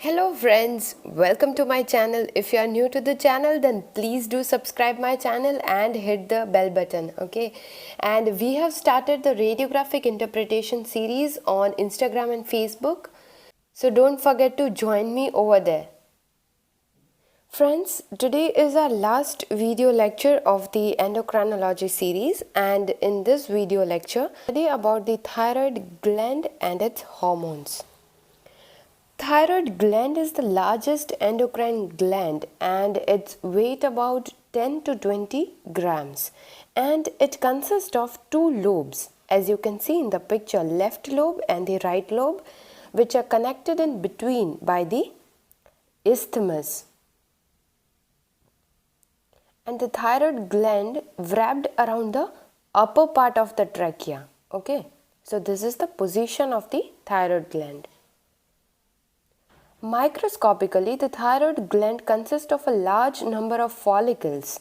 Hello friends, welcome to my channel. If you are new to the channel, then please do subscribe my channel and hit the bell button, okay? And we have started the radiographic interpretation series on Instagram and Facebook. So don't forget to join me over there. Friends, today is our last video lecture of the endocrinology series, and in this video lecture, today about the thyroid gland and its hormones. Thyroid gland is the largest endocrine gland and its weight about 10 to 20 grams, and it consists of two lobes, as you can see in the picture, left lobe and the right lobe, which are connected in between by the isthmus. And the thyroid gland wrapped around the upper part of the trachea. Okay, so this is the position of the thyroid gland. Microscopically, the thyroid gland consists of a large number of follicles.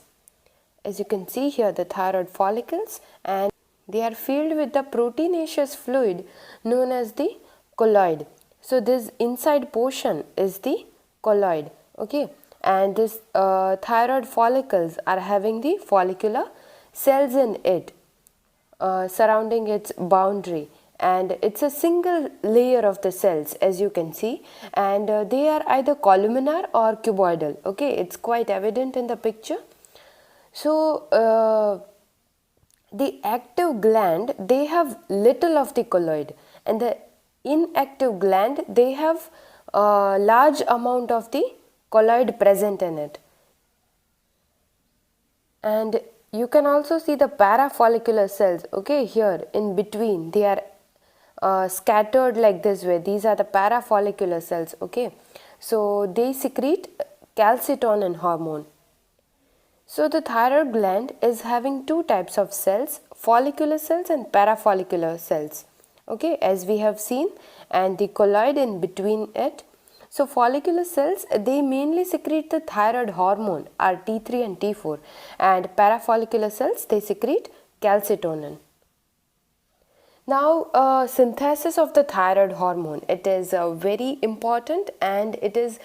As you can see here, the thyroid follicles, and they are filled with the proteinaceous fluid known as the colloid. So this inside portion is the colloid, okay, and this thyroid follicles are having the follicular cells in it surrounding its boundary, and it's a single layer of the cells, as you can see, and they are either columnar or cuboidal. Okay, it's quite evident in the picture. So the active gland, they have little of the colloid, and the inactive gland, they have a large amount of the colloid present in it. And you can also see the parafollicular cells, okay, here in between. They are scattered like this way. These are the parafollicular cells, okay. So they secrete calcitonin hormone. So the thyroid gland is having two types of cells, follicular cells and parafollicular cells, okay, as we have seen, and the colloid in between it. So follicular cells, they mainly secrete the thyroid hormone, are T3 and T4, and parafollicular cells, they secrete calcitonin. Now, synthesis of the thyroid hormone, it is very important and it is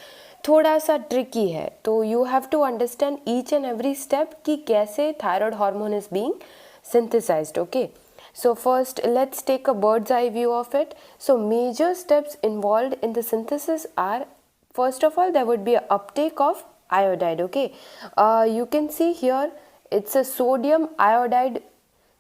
थोड़ा सा tricky है. So you have to understand each and every step कि कैसे thyroid hormone is being synthesized. Okay. So first, let's take a bird's eye view of it. So major steps involved in the synthesis are, first of all, there would be an uptake of iodide. Okay. You can see here it's a sodium iodide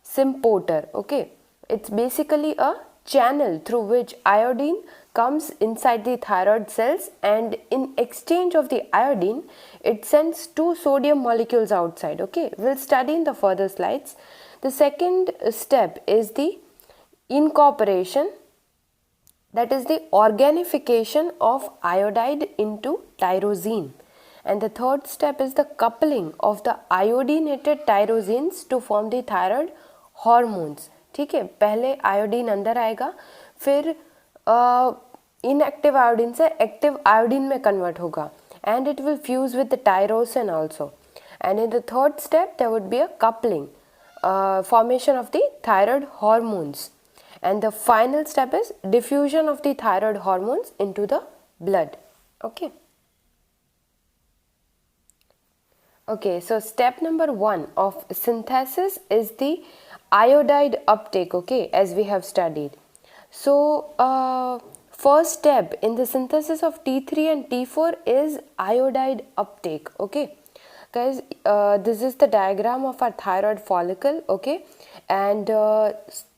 symporter. Okay. It's basically a channel through which iodine comes inside the thyroid cells, and in exchange of the iodine, it sends two sodium molecules outside. Okay, we'll study in the further slides. The second step is the incorporation, that is the organification of iodide into tyrosine. And the third step is the coupling of the iodinated tyrosines to form the thyroid hormones. ठीक है, पहले iodine अंदर आएगा, फिर inactive iodine से active iodine में convert होगा, and it will fuse with the tyrosine also, and in the third step there would be a coupling, formation of the thyroid hormones, and the final step is diffusion of the thyroid hormones into the blood. Okay, so step number 1 of synthesis is the iodide uptake, okay, as we have studied. So first step in the synthesis of T3 and T4 is iodide uptake. Okay guys, this is the diagram of our thyroid follicle, okay, and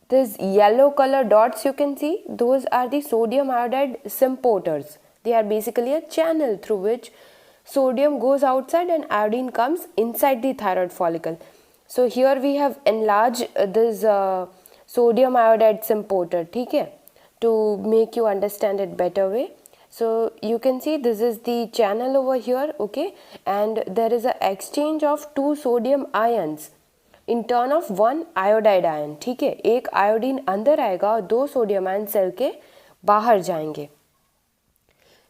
these yellow color dots you can see, those are the sodium iodide symporters. They are basically a channel through which sodium goes outside and iodine comes inside the thyroid follicle. So here we have enlarged this sodium iodide symporter, ठीक है, to make you understand it better way. So you can see this is the channel over here, okay, and there is an exchange of two sodium ions in turn of one iodide ion. ठीक है, एक iodine अंदर आएगा और दो sodium ion cell के बाहर जाएंगे.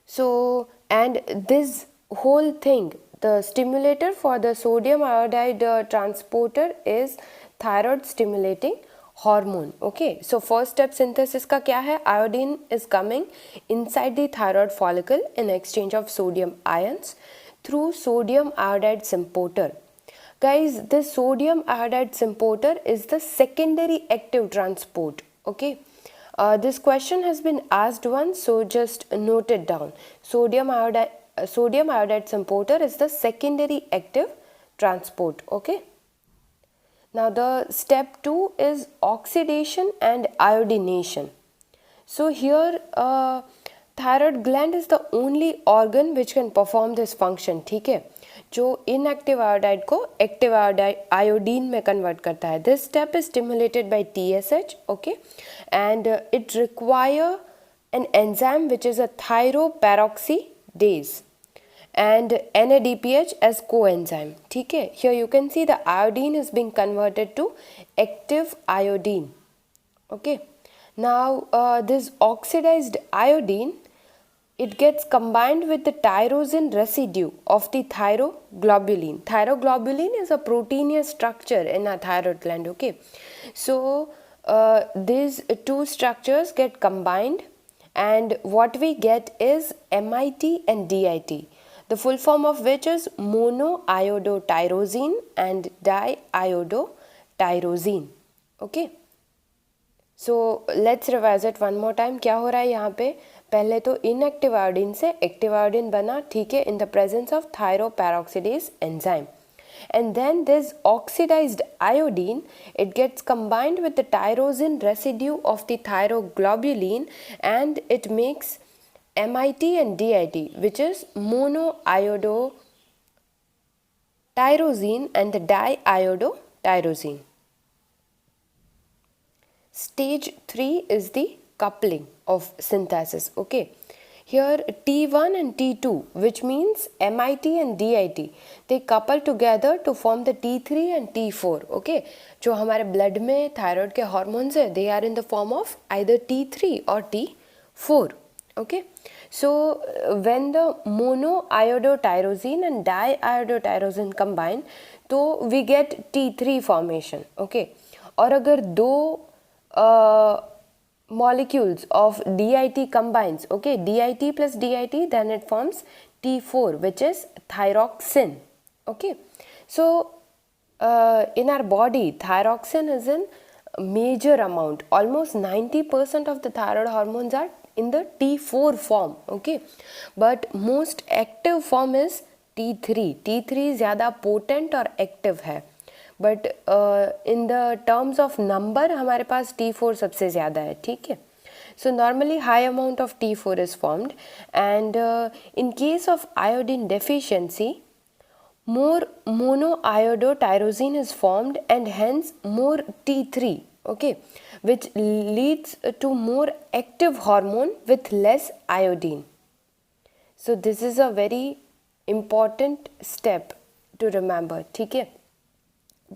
So and this whole thing, the stimulator for the sodium iodide transporter is thyroid stimulating hormone. Okay, so first step synthesis का क्या है? Iodine is coming inside the thyroid follicle in exchange of sodium ions through sodium iodide symporter. Guys, this sodium iodide symporter is the secondary active transport. Okay, this question has been asked once, so just note it down. Sodium iodide symporter is the secondary active transport. Okay. Now the step 2 is oxidation and iodination. So here thyroid gland is the only organ which can perform this function. ठीक है, जो inactive iodide को active iodine में convert करता है. This step is stimulated by TSH, okay, and it require an enzyme which is a thyroperoxidase and NADPH as coenzyme. ठीक है, here you can see the iodine is being converted to active iodine. Okay, now this oxidized iodine, it gets combined with the tyrosine residue of the thyroglobulin. Thyroglobulin is a proteinous structure in our thyroid gland. Okay, so these two structures get combined, and what we get is MIT and DIT, the full form of which is monoiodotyrosine and diiodotyrosine. Okay, so let's revise it one more time. क्या हो रहा है यहाँ पे? पहले तो inactive iodine से active iodine बना, ठीक है, in the presence of thyroperoxidase enzyme. And then this oxidized iodine, it gets combined with the tyrosine residue of the thyroglobulin, and it makes MIT and DIT, which is monoiodotyrosine and the diiodotyrosine. Stage 3 is the coupling of synthesis. Okay, here T1 and T2, which means MIT and DIT, they couple together to form the T3 and T4. Okay, जो हमारे blood में thyroid के hormones है, they are in the form of either T3 or T4. Okay, so when the monoiodotyrosine and diiodotyrosine combine, तो we get T3 formation. Okay, और अगर दो molecules of DIT combines, okay, DIT plus DIT, then it forms T4, which is thyroxine. Okay, so in our body, thyroxine is in major amount. Almost 90% of the thyroid hormones are in the T4 form. Okay, but most active form is T3. T3 ज़्यादा potent और active है, but in the terms of number हमारे पास T4 सबसे ज़्यादा है. ठीक है, so normally high amount of T4 is formed, and in case of iodine deficiency more monoiodotyrosine is formed and hence more T3, okay, which leads to more active hormone with less iodine. So this is a very important step to remember. ठीक है,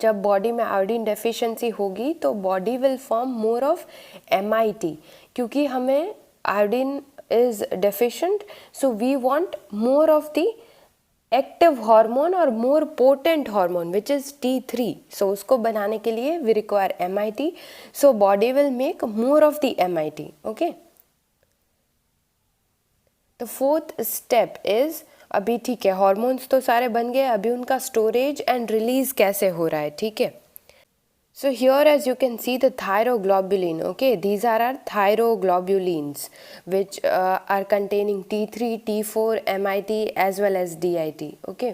जब body में iodine deficiency होगी तो body will form more of MIT, क्योंकि हमें iodine is deficient, so we want more of the active hormone और more potent hormone which is T3. So उसको बनाने के लिए we require MIT, so body will make more of the MIT. Okay, the fourth step is, अभी ठीक है hormones तो सारे बन गए, अभी उनका स्टोरेज एंड रिलीज कैसे हो रहा है. ठीक है, so here as you can see the thyroglobulin, okay, these are our thyroglobulins which are containing T3, T4, MIT as well as DIT. Okay,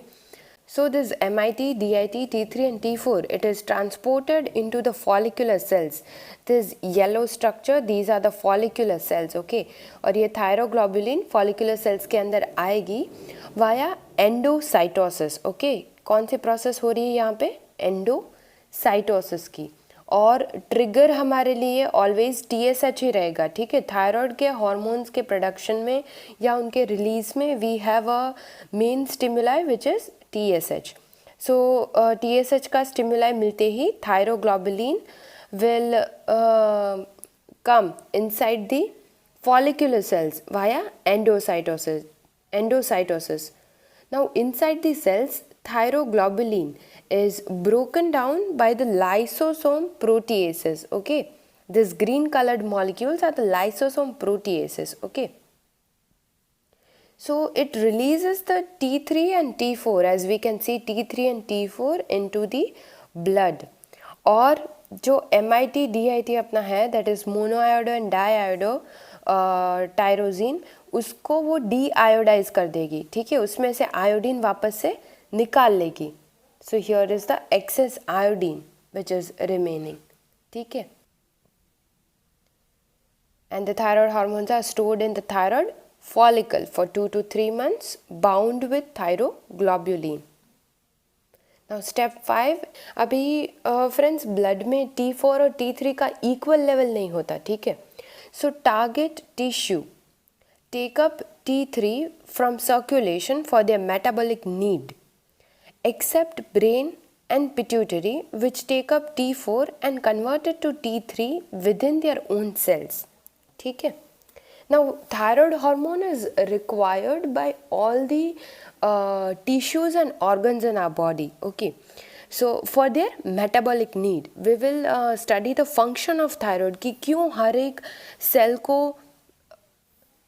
so this MIT, DIT, T3 and T4, it is transported into the follicular cells. This yellow structure, these are the follicular cells. Okay, और ये thyroglobulin follicular cells के अंदर आएगी via endocytosis. Okay, कौन सी process हो रही है यहाँ पे? एंडोसाइटोसिस की, और ट्रिगर हमारे लिए ऑलवेज TSH ही रहेगा. ठीक है, थायराइड के हार्मोन्स के प्रोडक्शन में या उनके रिलीज में we have a main stimuli which is TSH. So TSH का स्टिमुलाई मिलते ही thyroglobulin will come inside the follicular cells via endocytosis. Now inside the cells, thyroglobulin is broken down by the lysosome proteases. Okay, this green colored molecules are the lysosome proteases. Okay, so it releases the T3 and T4, as we can see T3 and T4 into the blood. और जो MIT DIT अपना है, that is monoiodo and diiodo tyrosine, उसको वो डीआयोडाइज कर देगी. ठीक है, उसमें से आयोडीन वापस से निकाल लेगी. So here is the excess iodine which is remaining. ठीक है, and the thyroid hormones are stored in the thyroid follicle for 2 to 3 months bound with thyroglobulin. Now step 5, अभी फ्रेंड्स ब्लड में T4 और T3 का equal level नहीं होता. ठीक है, so target tissue take up T3 from circulation for their metabolic need, except brain and pituitary which take up T4 and convert it to T3 within their own cells. ठीक है. Now thyroid hormone is required by all the tissues and organs in our body. Okay, so for their metabolic need we will study the function of thyroid कि क्यों हर एक cell को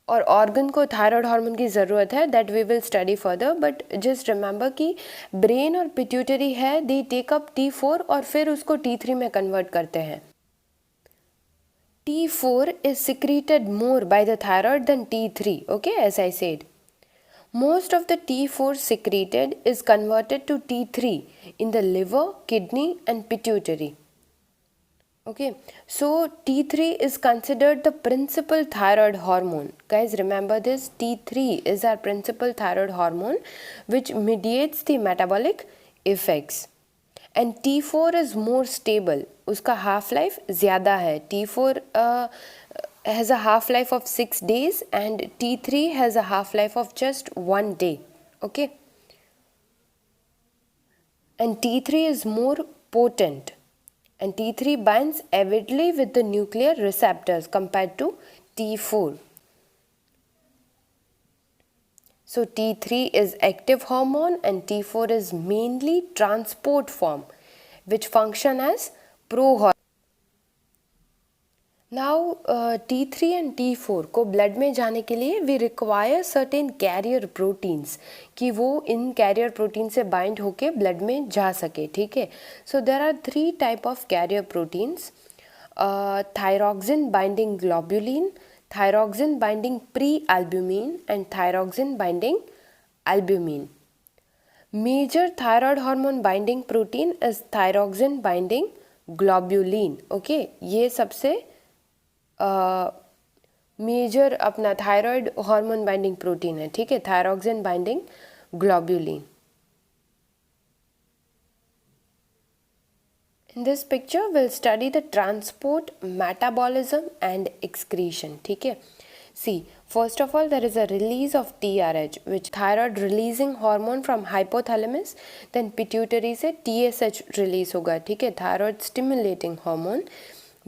और organ को thyroid hormone की ज़रूरत है. That we will study further, but just remember कि ब्रेन और पिट्यूटरी है, दे टेक अप T4 और फिर उसको T3 में कन्वर्ट करते हैं. T4 is secreted more by the thyroid than T3. Okay, as I said, most of the T4 secreted is converted to T3 in the liver, kidney and pituitary. Okay, so T3 is considered the principal thyroid hormone. Guys, remember this, T3 is our principal thyroid hormone which mediates the metabolic effects. And T4 is more stable. उसका half life ज़्यादा है. T4 has a half life of 6 days and T3 has a half life of just 1 day. Okay, and T3 is more potent. And T3 binds avidly with the nuclear receptors compared to T4. So T3 is active hormone and T4 is mainly transport form which function as prohormone. Now T3 and T4 को blood में जाने के लिए we require certain carrier proteins कि वो इन carrier protein से bind होके blood में जा सके. ठीक है, so there are 3 type of carrier proteins, thyroxine binding globulin, thyroxine binding prealbumin and thyroxine binding albumin. Major thyroid hormone binding protein is thyroxine binding globulin. Okay, ये सबसे major अपना थायराइड हार्मोन बाइंडिंग प्रोटीन है. ठीक है, thyroxine binding globulin. In this picture we'll study the transport, metabolism and excretion. ठीक है, see, first of all there is a release of TRH which thyroid releasing hormone from hypothalamus, then pituitary से TSH release होगा. ठीक है, thyroid stimulating hormone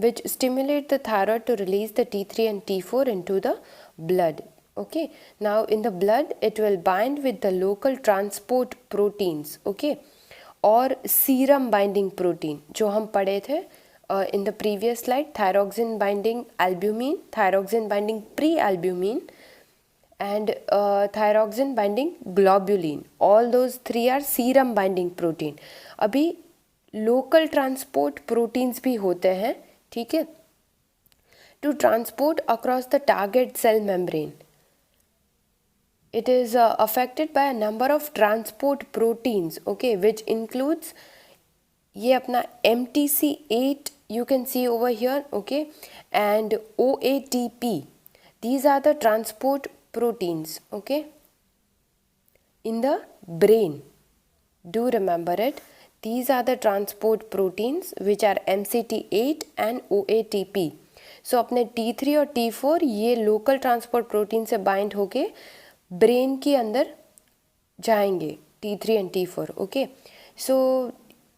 which stimulate the thyroid to release the T3 and T4 into the blood. Okay, now in the blood it will bind with the local transport proteins. Okay, और serum binding protein जो हम पढ़े थे in the previous slide, thyroxine binding albumin, thyroxine binding prealbumin and thyroxine binding globulin. All those 3 are serum binding protein. अभी local transport proteins भी होते हैं. ठीक है, to transport across the target cell membrane. It is affected by a number of transport proteins. Okay, which includes ये अपना MTC8 you can see over here. Okay, and OATP. These are the transport proteins. Okay, in the brain. Do remember it. These are the transport proteins which are MCT8 and OATP. So अपने T3 और T4 ये local transport protein से bind होके brain के अंदर जाएंगे, T3 and T4. Okay, so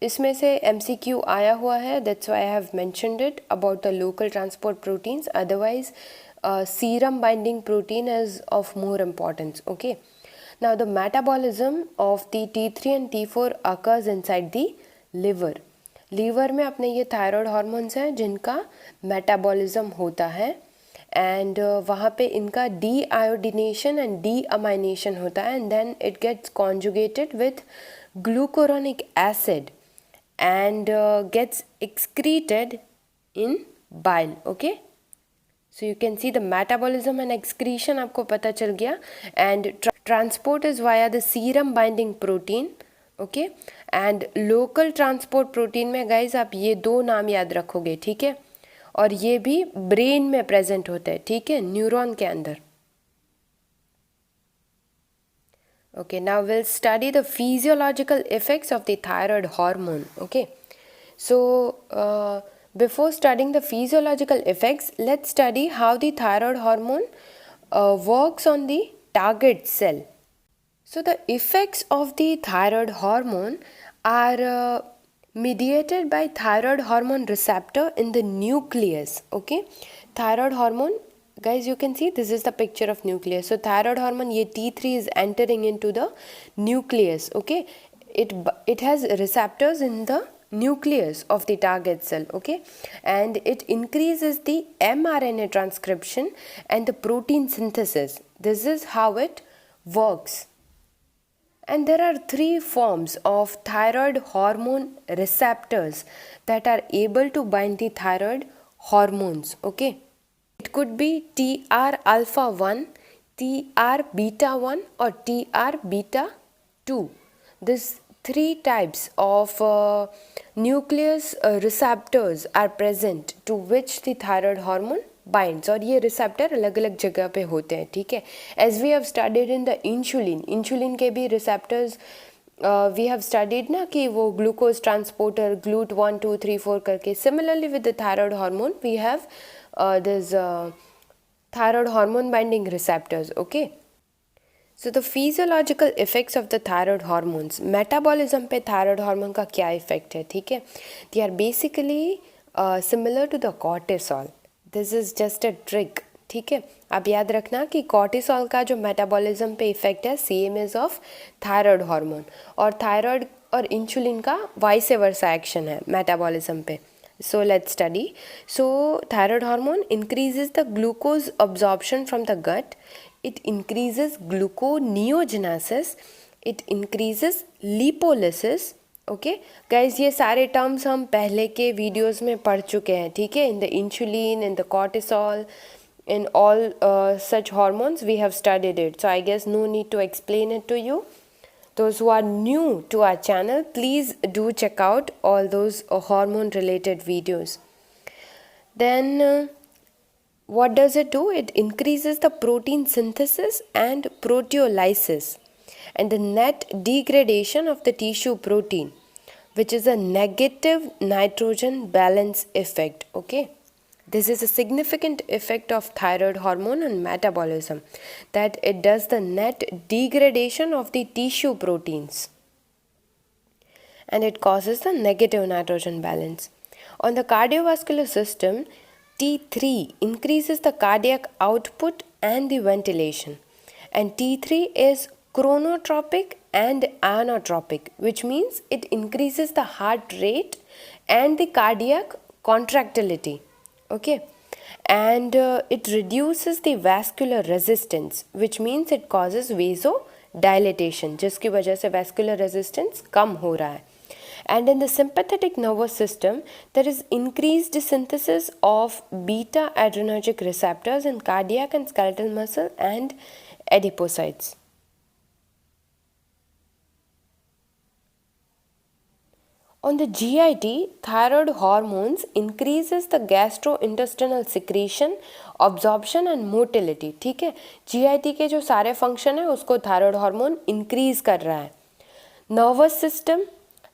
इसमें से MCQ आया हुआ है, that's why I have mentioned it about the local transport proteins. Otherwise serum binding protein is of more importance. Okay, Now the metabolism of the T3 and T4 occurs inside the liver. Liver में अपने ये thyroid hormones हैं जिनका metabolism होता है and वहाँ पे इनका deiodination and deamination होता है and then it gets conjugated with glucuronic acid and gets excreted in bile. Okay, so you can see the metabolism and excretion आपको पता चल गया and transport is via the serum binding protein. Okay, and local transport protein में guys आप ये दो नाम याद रखोगे, ठीक है, और ये भी ब्रेन में प्रेजेंट होते हैं, ठीक है, न्यूरॉन के अंदर. Okay, now we'll study the physiological effects of the thyroid hormone. Okay, so before studying the physiological effects, let's study how the thyroid hormone works on the target cell. So the effects of the thyroid hormone are mediated by thyroid hormone receptor in the nucleus. Okay, thyroid hormone, guys, you can see this is the picture of nucleus. So thyroid hormone, ये T3 is entering into the nucleus. Okay, it has receptors in the nucleus of the target cell. Okay, and it increases the mRNA transcription and the protein synthesis. This is how it works. And there are three forms of thyroid hormone receptors that are able to bind the thyroid hormones. Okay, it could be TR alpha 1, TR beta 1 or TR beta 2. These three types of nucleus receptors are present to which the thyroid hormone binds. और ये receptor अलग अलग जगह पे होते हैं, ठीक है. As we have studied in the insulin के भी receptors we have studied ना कि वो glucose transporter GLUT1 2 3 4 करके. Similarly with the thyroid hormone we have this thyroid hormone binding receptors. Okay, so the physiological effects of the thyroid hormones, metabolism पे thyroid hormone का क्या effect है, ठीक है. They are basically similar to the cortisol. This is just a trick, ठीक है. आप याद रखना कि cortisol का जो metabolism पे effect है same is of thyroid hormone, और thyroid और insulin का vice versa action है metabolism पे. So let's study. So thyroid hormone increases the glucose absorption from the gut. It increases gluconeogenesis. It increases lipolysis. Okay, guys, ये सारे terms हम पहले के videos में पढ़ चुके हैं, ठीक है. In the insulin, in the cortisol, in all such hormones we have studied it. So I guess no need to explain it to you. Those who are new to our channel, please do check out all those hormone related videos. Then what does it do? It increases the protein synthesis and proteolysis and the net degradation of the tissue protein, which is a negative nitrogen balance effect. Okay, this is a significant effect of thyroid hormone on metabolism, that it does the net degradation of the tissue proteins and it causes the negative nitrogen balance. On the cardiovascular system, T3 increases the cardiac output and the ventilation, and T3 is chronotropic and inotropic, which means it increases the heart rate and the cardiac contractility. Okay, and it reduces the vascular resistance, which means it causes vasodilatation, जिसकी वजह से vascular resistance कम हो रहा है. And in the sympathetic nervous system, there is increased synthesis of beta adrenergic receptors in cardiac and skeletal muscle and adipocytes. On the GIT, thyroid hormones increases the gastrointestinal secretion, absorption and motility. ठीक है, GIT के जो सारे function है उसको thyroid hormone increase कर रहा है. Nervous system,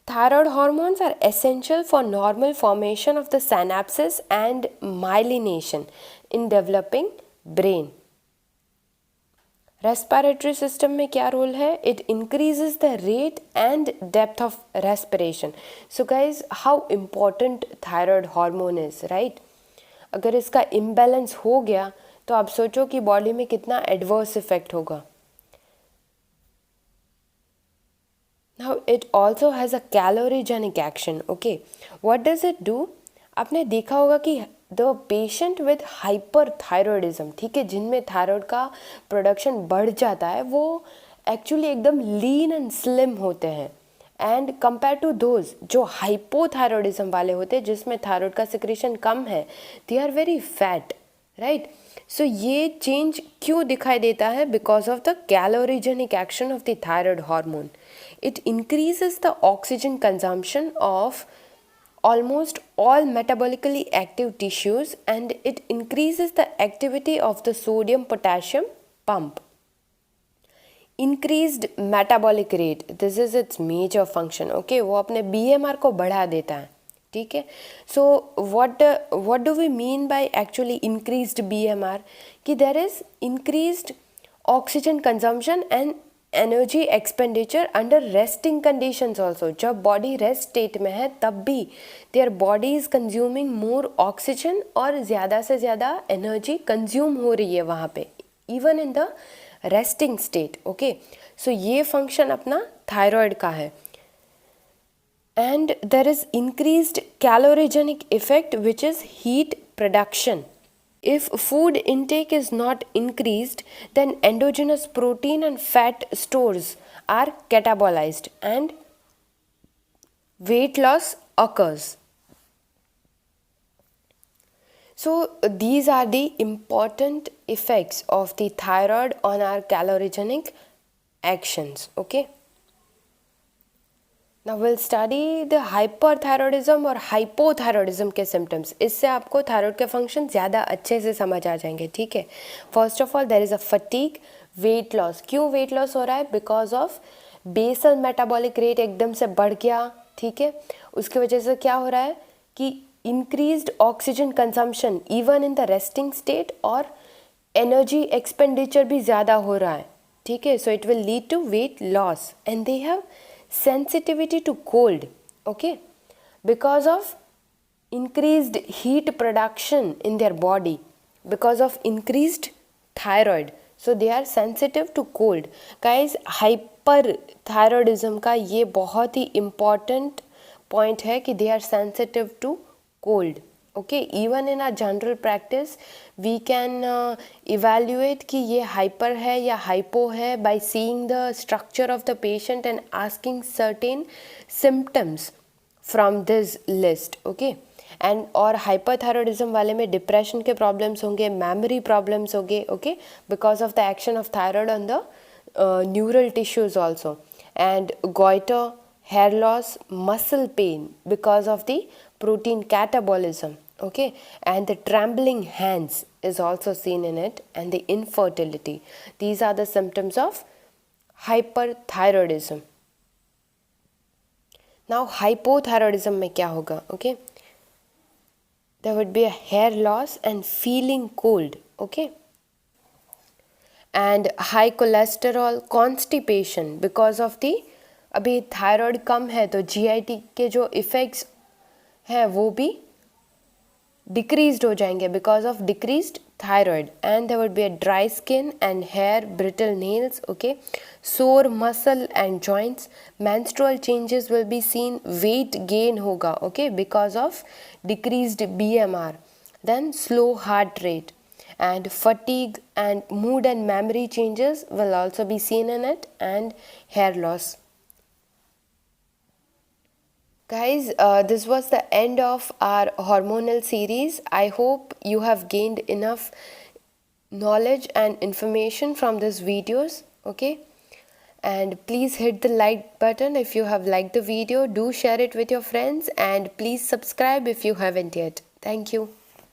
thyroid hormones are essential for normal formation of the synapses and myelination in developing brain. Respiratory system में क्या role है? It increases the rate and depth of respiration. So guys, how important thyroid hormone is, right? अगर इसका imbalance हो गया तो आप सोचो कि body में कितना adverse effect होगा. Now it also has a calorigenic action. Okay, what does it do? आपने देखा होगा कि द पेशेंट विद हाइपरथायरॉयडिज्म, ठीक है, जिनमें थायराइड का प्रोडक्शन बढ़ जाता है, वो एक्चुअली एकदम लीन एंड स्लिम होते हैं, एंड कंपेयर टू दोज जो हाइपोथायरॉयडिज्म वाले होते हैं जिसमें थायराइड का सिक्रेशन कम है, they are very fat, right. So ये चेंज क्यों दिखाई देता है? Because of the calorigenic action of the thyroid hormone. It increases the oxygen consumption of almost all metabolically active tissues, and it increases the activity of the sodium potassium pump. Increased metabolic rate, this is its major function. Okay, वो अपने BMR को बढ़ा देता है, ठीक है. So what do we mean by actually increased BMR? कि there is increased oxygen consumption and energy expenditure under resting conditions also. जब बॉडी रेस्ट स्टेट में है तब भी their body is consuming more oxygen और ज़्यादा से ज़्यादा एनर्जी कंज्यूम हो रही है वहाँ पे, even in the resting state. Okay, so ये फंक्शन अपना थायराइड का है. And there is increased calorigenic effect which is heat production. If food intake is not increased, then endogenous protein and fat stores are catabolized and weight loss occurs. So these are the important effects of the thyroid on our calorigenic actions. Okay. Now we'll study the hyperthyroidism और hypothyroidism के symptoms. इससे आपको thyroid के function ज़्यादा अच्छे से समझ आ जाएंगे, ठीक है. First of all there is a fatigue, weight loss. क्यों वेट लॉस हो रहा है? Because of basal metabolic rate एकदम से बढ़ गया, ठीक है. उसकी वजह से क्या हो रहा है कि increased oxygen consumption even in the resting state, और एनर्जी एक्सपेंडिचर भी ज़्यादा हो रहा है, ठीक है. So it will lead to weight loss and they have sensitivity to cold. Okay, because of increased heat production in their body, because of increased thyroid, so they are sensitive to cold. Guys, hyperthyroidism का ये बहुत ही important point है कि they are sensitive to cold. Okay, even in our general practice we can evaluate कि ये hyper है या hypo है by seeing the structure of the patient and asking certain symptoms from this list. Okay, and और hyperthyroidism वाले में depression के problems होंगे, memory problems होंगे, okay, because of the action of thyroid on the neural tissues also, and goiter, hair loss, muscle pain because of the protein catabolism. Okay, and the trembling hands is also seen in it, and the infertility. These are the symptoms of hyperthyroidism. Now hypothyroidism में क्या होगा? Okay, there would be a hair loss and feeling cold. Okay, and high cholesterol, constipation because of the अभी thyroid कम है तो GIT के जो effects हैं वो भी डिक्रीज्ड हो जाएंगे because of decreased thyroid. And there would be a dry skin and hair, brittle nails. Okay, sore muscle and joints, menstrual changes will be seen, weight gain होगा, okay, because of decreased BMR. Then slow heart rate and fatigue and mood and memory changes will also be seen in it, and hair loss. Guys, this was the end of our hormonal series. I hope you have gained enough knowledge and information from these videos. Okay, and please hit the like button if you have liked the video. Do share it with your friends, and please subscribe if you haven't yet. Thank you.